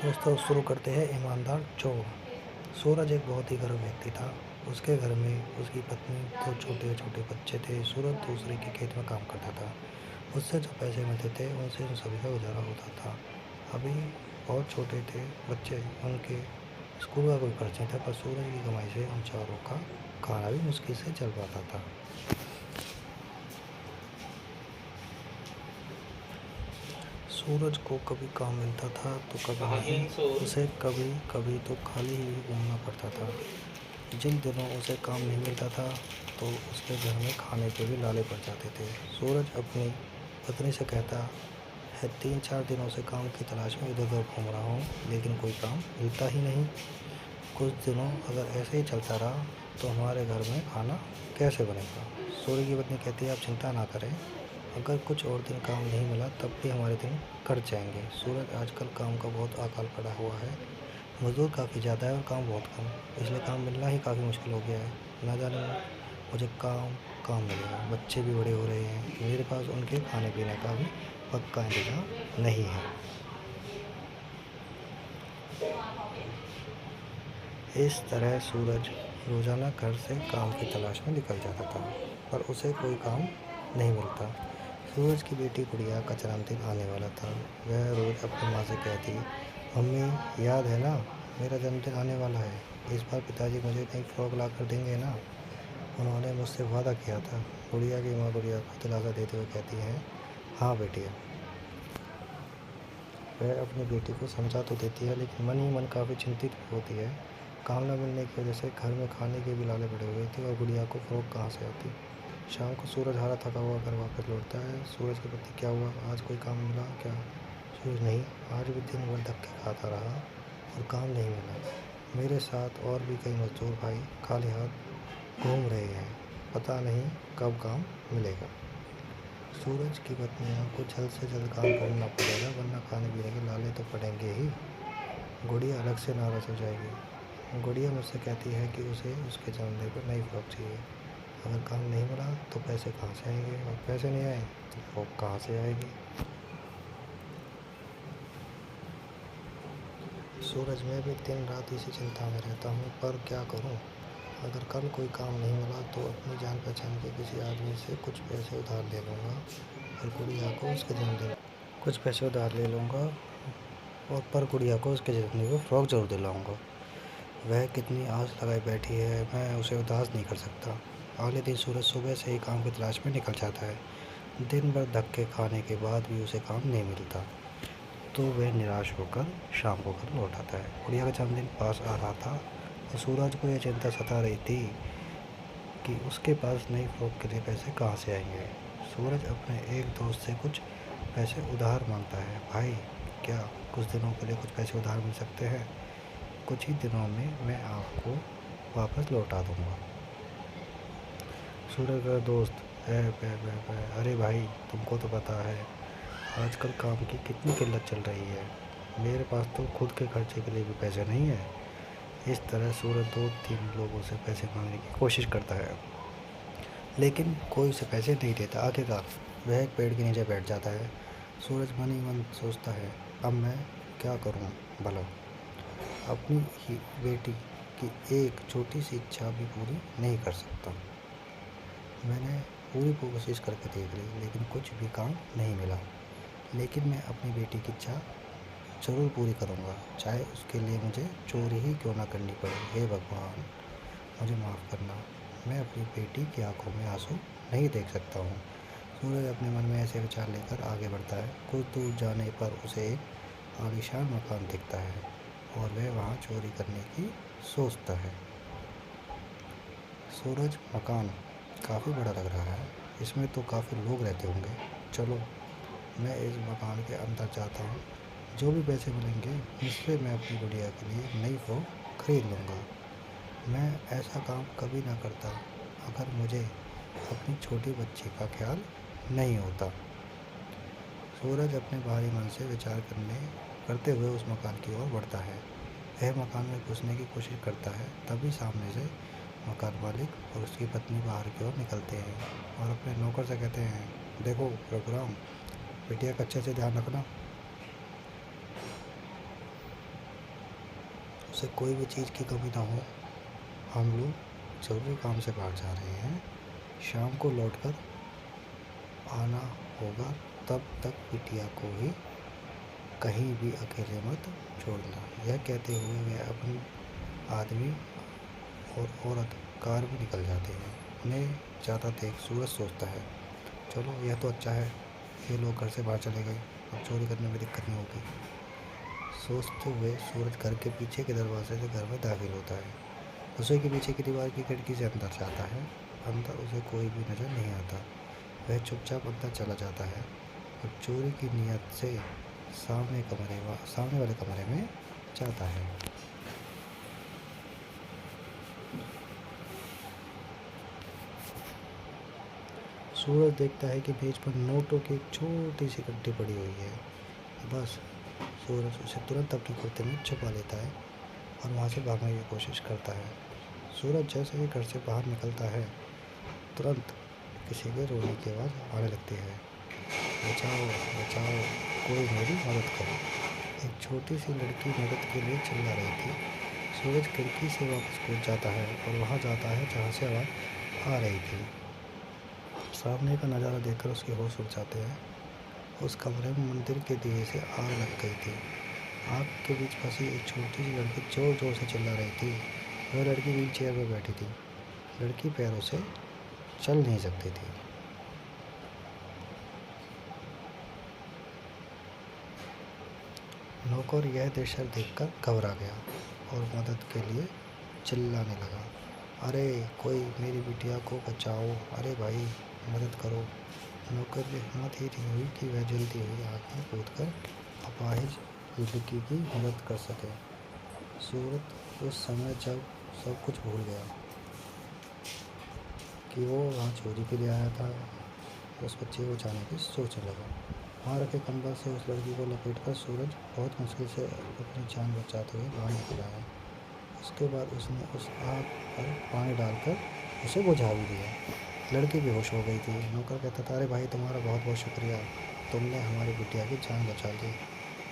दोस्तों शुरू करते हैं ईमानदार चोर। सूरज एक बहुत ही गरीब व्यक्ति था। उसके घर में उसकी पत्नी, दो छोटे छोटे बच्चे थे। सूरज दूसरे के खेत में काम करता था। उससे जो पैसे मिलते थे उनसे उन सभी का गुजारा होता था। अभी बहुत छोटे थे बच्चे, उनके स्कूल का कोई खर्च नहीं था, पर सूरज की कमाई से उन चारों का खाना भी मुश्किल से चल पाता था। सूरज को कभी काम मिलता था तो कभी नहीं। उसे कभी कभी तो खाली ही घूमना पड़ता था। जिन दिनों उसे काम नहीं मिलता था तो उसके घर में खाने के भी लाले पड़ जाते थे। सूरज अपनी पत्नी से कहता है, 3-4 दिनों से काम की तलाश में इधर उधर घूम रहा हूँ, लेकिन कोई काम मिलता ही नहीं। कुछ दिनों अगर ऐसे ही चलता रहा तो हमारे घर में खाना कैसे बनेगा। सूरज की पत्नी कहती है, आप चिंता ना करें, अगर कुछ और दिन काम नहीं मिला तब भी हमारे दिन कट जाएंगे। सूरज आजकल काम का बहुत अकाल पड़ा हुआ है। मज़दूर काफ़ी ज़्यादा है और काम बहुत कम, इसलिए काम मिलना ही काफ़ी मुश्किल हो गया है। ना जाने मुझे काम मिलेगा। बच्चे भी बड़े हो रहे हैं, मेरे पास उनके खाने पीने का भी पक्का इंतज़ाम नहीं है। इस तरह सूरज रोज़ाना घर से काम की तलाश में निकल जाता था, पर उसे कोई काम नहीं मिलता। सूरज की बेटी गुड़िया का जन्मदिन आने वाला था। वह रोज़ अपनी माँ से कहती, मम्मी याद है ना, मेरा जन्मदिन आने वाला है, इस बार पिताजी मुझे नई फ्रॉक ला कर देंगे ना, उन्होंने मुझसे वादा किया था। गुड़िया की माँ गुड़िया को दिलासा देते हुए कहती हैं, हाँ बेटिया। वह अपनी बेटी को समझा तो देती है, लेकिन मन ही मन काफ़ी चिंतित होती है। काम न मिलने की वजह से घर में खाने के भी लाले पड़े हुए थे और गुड़िया को फ्रॉक कहाँ से आती। शाम को सूरज हारा थका हुआ घर वापस लौटता है। सूरज के पति, क्या हुआ, आज कोई काम मिला क्या। सूरज, नहीं, आज भी दिन भर धक्के खाता रहा और काम नहीं मिला। मेरे साथ और भी कई मजदूर भाई खाली हाथ घूम रहे हैं, पता नहीं कब काम मिलेगा। सूरज की पत्नियों को जल्द से जल्द काम करना पड़ेगा, वरना खाने पीने के लाले तो पड़ेंगे ही। गुड़िया अलग से नाराज़ हो जाएगी। गुड़िया मुझसे कहती है कि उसे उसके जन्मदिन पर नई फ्रॉक चाहिए। अगर काम नहीं मिला तो पैसे कहाँ से आएंगे, और पैसे नहीं आए तो फ्रॉक कहाँ से आएगी। सूरज, मैं भी दिन रात इसी चिंता में रहता हूँ, पर क्या करूँ। अगर कल कोई काम नहीं मिला तो अपनी जान पहचान के किसी आदमी से कुछ पैसे उधार ले लूँगा और गुड़िया को उसके जन्मदिन कुछ पैसे उधार ले लूँगा और पर गुड़िया को उसके जन्मदिन पर फ्रॉक ज़रूर दिलाऊँगा। वह कितनी आस लगाए बैठी है, मैं उसे उदास नहीं कर सकता। अगले दिन सूरज सुबह से ही काम की तलाश में निकल जाता है। दिन भर धक्के खाने के बाद भी उसे काम नहीं मिलता, तो वह निराश होकर शाम को घर लौट आता है। गुड़िया का जन्मदिन पास आ रहा था और सूरज को यह चिंता सता रही थी कि उसके पास नई फ्रॉक के लिए पैसे कहाँ से आएंगे। सूरज अपने एक दोस्त से कुछ पैसे उधार मांगता है। भाई, क्या कुछ दिनों के लिए कुछ पैसे उधार मिल सकते हैं? कुछ ही दिनों में मैं आपको वापस लौटा दूंगा। सूरज का दोस्त, अरे भाई, तुमको तो पता है आजकल काम की कितनी किल्लत चल रही है, मेरे पास तो खुद के खर्चे के लिए भी पैसे नहीं है। इस तरह सूरज 2-3 लोगों से पैसे मांगने की कोशिश करता है, लेकिन कोई उसे पैसे नहीं देता। आखिरकार वह एक पेड़ के नीचे बैठ जाता है। सूरज मन ही मन सोचता है, अब मैं क्या करूं भला। अपनी ही बेटी की एक छोटी सी इच्छा भी पूरी नहीं कर सकता। मैंने पूरी कोशिश करके देख ली, लेकिन कुछ भी काम नहीं मिला। लेकिन मैं अपनी बेटी की इच्छा ज़रूर पूरी करूँगा, चाहे उसके लिए मुझे चोरी ही क्यों ना करनी पड़े। हे भगवान, मुझे माफ़ करना, मैं अपनी बेटी की आंखों में आंसू नहीं देख सकता हूँ। सूरज अपने मन में ऐसे विचार लेकर आगे बढ़ता है। कुछ दूर जाने पर उसे एक आलीशान मकान दिखता है और वह वहाँ चोरी करने की सोचता है। सूरज, मकान काफ़ी बड़ा लग रहा है, इसमें तो काफ़ी लोग रहते होंगे। चलो, मैं इस मकान के अंदर जाता हूँ, जो भी पैसे मिलेंगे उससे मैं अपनी गुड़िया के लिए नई फ्रॉक खरीद लूँगा। मैं ऐसा काम कभी ना करता अगर मुझे अपनी छोटी बच्ची का ख्याल नहीं होता। सूरज अपने भारी मन से विचार करते हुए उस मकान की ओर बढ़ता है। वह मकान में घुसने की कोशिश करता है, तभी सामने से मकान मालिक और उसकी पत्नी बाहर की ओर निकलते हैं और अपने नौकर से कहते हैं, देखो रघुराम, बिटिया का अच्छे से ध्यान रखना। उसे कोई भी चीज़ की कमी ना हो। हम लोग ज़रूरी काम से बाहर जा रहे हैं, शाम को लौटकर आना होगा, तब तक बिटिया को ही कहीं भी अकेले मत छोड़ना। यह कहते हुए वह अपनी आदमी और औरत कार में निकल जाते हैं। उन्हें ज़्यादा देख सूरज सोचता है, चलो यह तो अच्छा है, ये लोग घर से बाहर चले गए, अब चोरी करने में दिक्कत नहीं होगी। सोचते हुए सूरज घर के पीछे के दरवाजे से घर में दाखिल होता है। रसोई के पीछे की दीवार की खिड़की से अंदर जाता है। अंदर उसे कोई भी नज़र नहीं आता। वह चुपचाप अंदर चला जाता है और चोरी की नीयत से सामने वाले कमरे में जाता है। सूरज देखता है कि मेज पर नोटों की एक छोटी सी गड्डी पड़ी हुई है। बस सूरज उसे तुरंत अपने कुर्ते में छुपा लेता है और वहाँ से भागने की कोशिश करता है। सूरज जैसे ही घर से बाहर निकलता है, तुरंत किसी के रोने की आवाज़ आने लगती है, बचाओ बचाओ, कोई मेरी मदद करो। एक छोटी सी लड़की मदद के लिए चिल्ला रही थी। सूरज खिड़की से वापस कूद जाता है और वहाँ जाता है जहाँ से आवाज़ आ रही थी। सामने का नज़ारा देखकर उसके होश उड़ जाते हैं। उस कमरे में मंदिर के दिए से आग लग गई थी। आग के बीच फंसी एक छोटी सी लड़की जोर जोर से चिल्ला रही थी। वह लड़की व्हील चेयर पर बैठी थी। लड़की पैरों से चल नहीं सकती थी। नौकर यह दृश्य देखकर घबरा गया और मदद के लिए चिल्लाने लगा, अरे कोई मेरी बिटिया को बचाओ, अरे भाई मदद करो। नौकर की हिम्मत ही नहीं हुई कि वह जल्दी हुई आग में कूदकर अपाहिज लड़की की मदद कर सके। सूरज उस समय जब सब कुछ भूल गया कि वो वहाँ चोरी के लिए आया था, उस बच्चे को बचाने की सोचने लगा। वहाँ रखे कंबल से उस लड़की को लपेटकर सूरज बहुत मुश्किल से अपनी जान बचाते हुए बाहर निकला है। उसके बाद उसने उस आग पर पानी डालकर उसे बुझा भी दिया। लड़की बेहोश हो गई थी। नौकर कहता था, अरे भाई तुम्हारा बहुत बहुत शुक्रिया, तुमने हमारी बिटिया की जान बचा दी,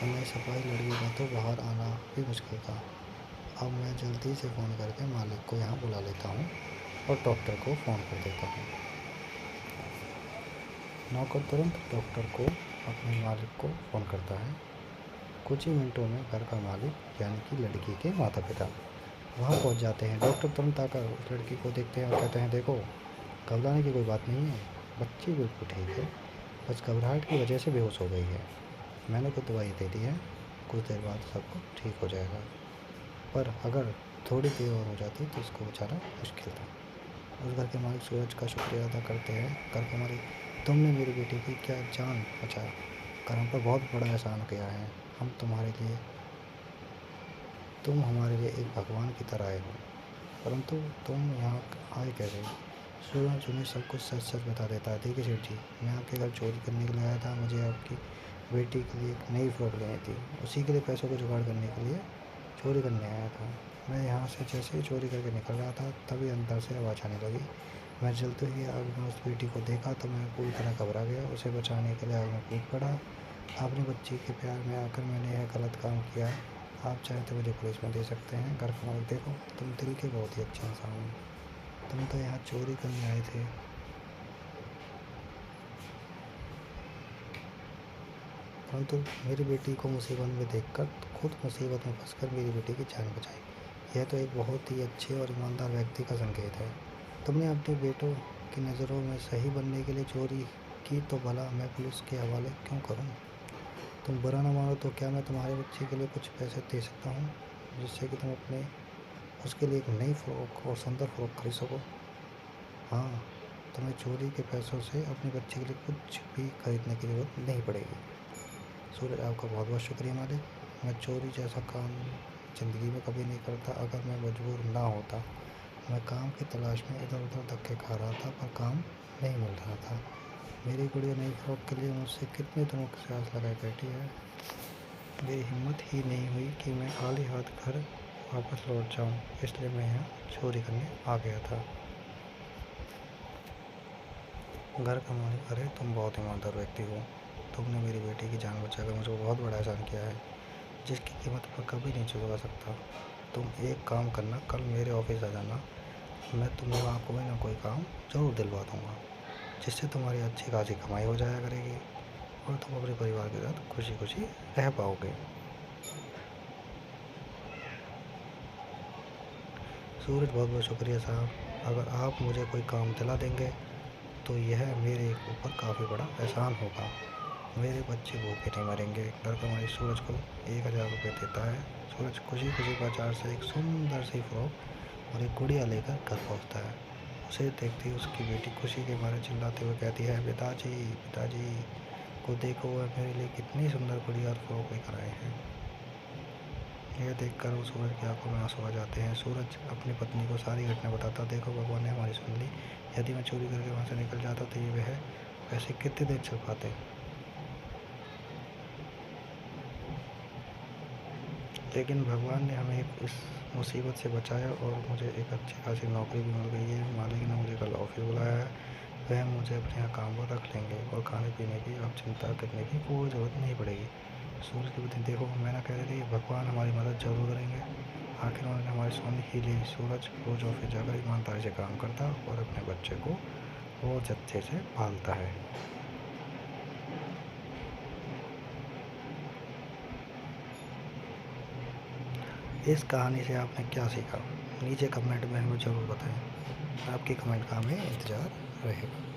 वरना इस अपाहिज लड़की का तो बाहर आना भी मुश्किल था। अब मैं जल्दी से फ़ोन करके मालिक को यहाँ बुला लेता हूँ और डॉक्टर को फ़ोन कर देता हूँ। नौकर तुरंत डॉक्टर को अपने मालिक को फ़ोन करता है। कुछ ही मिनटों में घर का मालिक यानी कि लड़की के माता पिता वहाँ पहुँच जाते हैं। डॉक्टर तुरंत आकर उस लड़की को देखते हैं और कहते हैं, देखो घबराने की कोई बात नहीं है, बच्ची बिल्कुल ठीक है, बस घबराहट की वजह से बेहोश हो गई है। मैंने कुछ दवाई दे दी है, कुछ देर बाद सब ठीक हो जाएगा, पर अगर थोड़ी देर और हो जाती तो उसको बचाना मुश्किल था। उस घर के मालिक सूरज का शुक्रिया अदा करते हैं। घर के मालिक, तुमने मेरी बेटी की क्या जान बचा कर हम पर बहुत बड़ा एहसान किया है। तुम हमारे लिए एक भगवान की तरह आए हो, परंतु तुम यहाँ आए कैसे? सूरज उन्हें सब कुछ सच सच बता देता है। देखिए सेठ जी, मैं आपके घर चोरी करने के लिए आया था। मुझे आपकी बेटी के लिए एक नई फ्रॉक लेनी थी, उसी के लिए पैसों को जुगाड़ करने के लिए चोरी करने आया था। मैं यहाँ से जैसे ही चोरी करके निकल रहा था, तभी अंदर से आवाज़ आने लगी। मैं जलते हुए आग में उस बेटी को देखा तो मैं पूरी तरह घबरा गया। उसे बचाने के लिए आग में कूद पड़ा। अपनी बच्ची के प्यार में आकर मैंने यह गलत काम किया। आप चाहें तो मुझे पुलिस में दे सकते हैं। घर का मालिक, देखो तुम दिल के बहुत ही अच्छे इंसान हो, तुम तो यहाँ चोरी करने आए थे, परंतु मेरी बेटी को मुसीबत में देखकर खुद मुसीबत में फंसकर मेरी बेटी की जान बचाई। यह तो एक बहुत ही अच्छे और ईमानदार व्यक्ति का संकेत है। तुमने अपने बेटों की नज़रों में सही बनने के लिए चोरी की, तो भला मैं पुलिस के हवाले क्यों करूं? तुम बुरा ना मानो तो क्या मैं तुम्हारे बच्चे के लिए कुछ पैसे दे सकता हूं, जिससे कि तुम उसके लिए एक नई फ्रॉक और सुंदर फ्रॉक खरीद सको? हाँ, तुम्हें चोरी के पैसों से अपने बच्चे के लिए कुछ भी खरीदने की ज़रूरत नहीं पड़ेगी। सूरज, आपका बहुत बहुत शुक्रिया मालिक। मैं चोरी जैसा काम ज़िंदगी में कभी नहीं करता। अगर मैं मजबूर ना होता, मैं काम की तलाश में इधर उधर धक्के खा रहा था, पर काम नहीं मिल रहा था। मेरी गुड़िया नई फ्रॉक के लिए मुझसे कितने दिनों से आस लगाए बैठी है। मेरी हिम्मत ही नहीं हुई कि मैं खाली हाथ घर वापस लौट जाऊं, इसलिए मैं यहाँ चोरी करने आ गया था। घर का मालिक, अरे तुम बहुत ईमानदार व्यक्ति हो, तुमने मेरी बेटी की जान बचाकर मुझे बहुत बड़ा एहसान किया है, जिसकी कीमत मैं कभी नहीं चुका सकता। तुम एक काम करना, कल मेरे ऑफिस आ जाना। मैं तुम्हें वहाँ कोई ना कोई काम ज़रूर दिलवा दूँगा, जिससे तुम्हारी अच्छी खासी कमाई हो जाया करेगी और तुम अपने परिवार के साथ खुशी खुशी रह पाओगे। सूरज, बहुत बहुत शुक्रिया साहब। अगर आप मुझे कोई काम दिला देंगे तो यह मेरे ऊपर काफ़ी बड़ा एहसान होगा। मेरे बच्चे भूखे नहीं मरेंगे। घर का मालिक सूरज को 1000 रुपये देता है। सूरज खुशी खुशी बाजार से एक सुंदर सी फ्रॉक और एक गुड़िया लेकर घर पहुंचता है। उसे देखते ही उसकी बेटी खुशी के मारे चिल्लाते हुए कहती है, पिताजी पिताजी को देखो, वह मेरे लिए कितनी सुंदर गुड़िया और फ्रॉक लेकर आए हैं। यह देखकर वो सूरज की आंखों में आंसू आ जाते हैं। सूरज अपनी पत्नी को सारी घटना बताता, देखो भगवान ने हमारी सुन ली। यदि मैं चोरी करके वहाँ से निकल जाता तो ये वह पैसे कितने देर चल पाते। लेकिन भगवान ने हमें इस मुसीबत से बचाया और मुझे एक अच्छी खासी नौकरी भी मिल गई है। मालिक ने मुझे कल ऑफिस बुलाया है। वह मुझे अपने यहाँ काम पर रख लेंगे और खाने पीने की अब चिंता करने की कोई ज़रूरत नहीं पड़ेगी। सूरज की पत्नी, देखो मैं ना कह रही थी भगवान हमारी मदद जरूर करेंगे। आखिर उन्होंने हमारी सुन ही ली। सूरज रोज ऑफिस जाकर ईमानदारी से काम करता और अपने बच्चे को रोज अच्छे से पालता है। इस कहानी से आपने क्या सीखा, नीचे कमेंट में हमें ज़रूर बताएं। आपकी कमेंट का हमें इंतज़ार रहेगा।